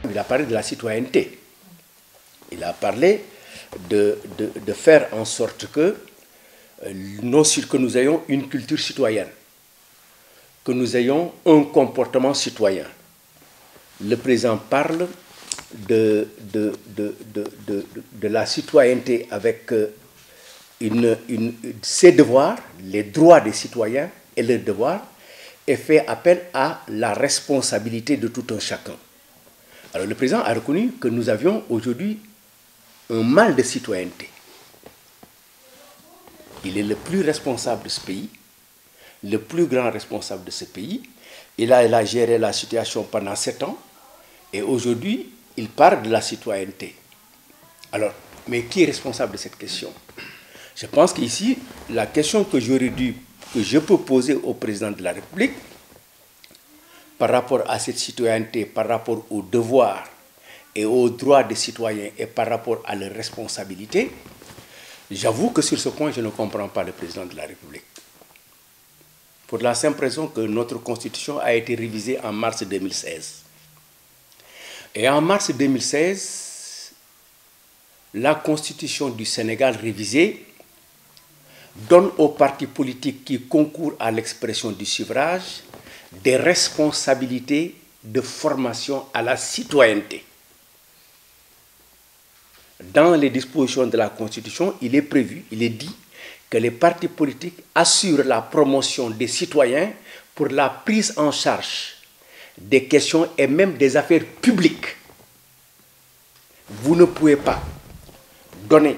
Il a parlé de la citoyenneté. Il a parlé de faire en sorte que, que nous ayons une culture citoyenne, que nous ayons un comportement citoyen. Le président parle de la citoyenneté avec ses devoirs, les droits des citoyens et leurs devoirs, et fait appel à la responsabilité de tout un chacun. Alors le président a reconnu que nous avions aujourd'hui un mal de citoyenneté. Il est le plus responsable de ce pays, le plus grand responsable de ce pays. Il a géré la situation pendant 7 ans et aujourd'hui, il parle de la citoyenneté. Alors, mais qui est responsable de cette question? Je pense qu'ici, la question que je peux poser au président de la République par rapport à cette citoyenneté, par rapport aux devoirs et aux droits des citoyens et par rapport à leurs responsabilités, j'avoue que sur ce point, je ne comprends pas le président de la République. Pour la simple raison que notre Constitution a été révisée en mars 2016. Et en mars 2016, la Constitution du Sénégal révisée donne aux partis politiques qui concourent à l'expression du suffrage des responsabilités de formation à la citoyenneté. Dans les dispositions de la Constitution, il est prévu, il est dit que les partis politiques assurent la promotion des citoyens pour la prise en charge des questions et même des affaires publiques. Vous ne pouvez pas donner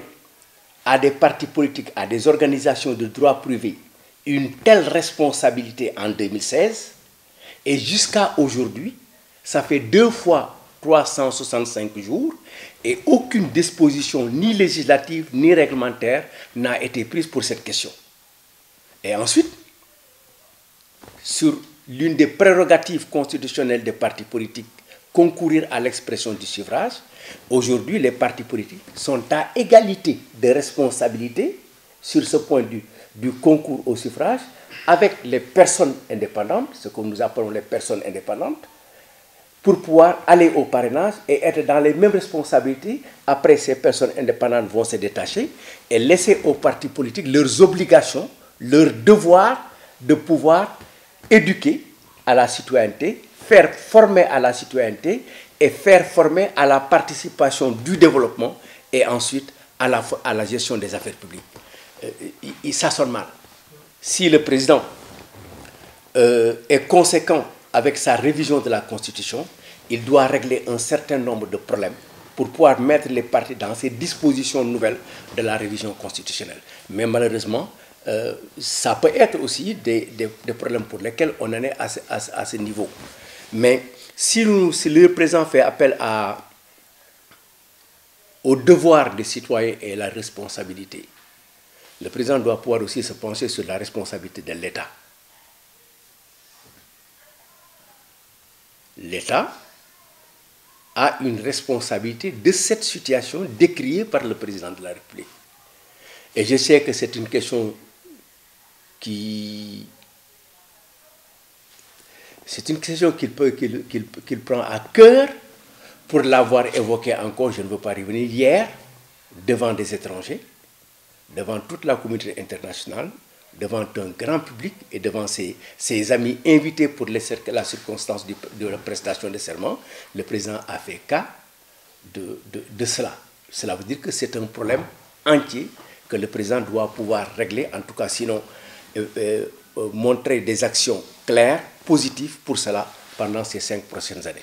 à des partis politiques, à des organisations de droit privé, une telle responsabilité en 2016 et jusqu'à aujourd'hui, ça fait 2 fois 365 jours et aucune disposition ni législative ni réglementaire n'a été prise pour cette question. Et ensuite, sur l'une des prérogatives constitutionnelles des partis politiques, concourir à l'expression du suffrage, aujourd'hui les partis politiques sont à égalité de responsabilité sur ce point du concours au suffrage avec les personnes indépendantes, ce que nous appelons les personnes indépendantes, pour pouvoir aller au parrainage et être dans les mêmes responsabilités. Après, ces personnes indépendantes vont se détacher et laisser aux partis politiques leurs obligations, leurs devoirs de pouvoir éduquer à la citoyenneté, faire former à la citoyenneté et faire former à la participation du développement et ensuite à la gestion des affaires publiques. Ça sonne mal. Si le président est conséquent avec sa révision de la Constitution, il doit régler un certain nombre de problèmes pour pouvoir mettre les partis dans ces dispositions nouvelles de la révision constitutionnelle. Mais malheureusement, ça peut être aussi des problèmes pour lesquels on en est à ce niveau. Mais si le président fait appel au devoir des citoyens et la responsabilité, le président doit pouvoir aussi se pencher sur la responsabilité de l'État. L'État a une responsabilité de cette situation décriée par le président de la République. Et je sais que c'est une question qu'il prend à cœur pour l'avoir évoqué encore, je ne veux pas revenir, hier, devant des étrangers, devant toute la communauté internationale, devant un grand public et devant ses amis invités pour la circonstance de la prestation de serment, le président a fait cas de cela. Cela veut dire que c'est un problème entier que le président doit pouvoir régler, en tout cas sinon montrer des actions claires, positives pour cela pendant ces 5 prochaines années.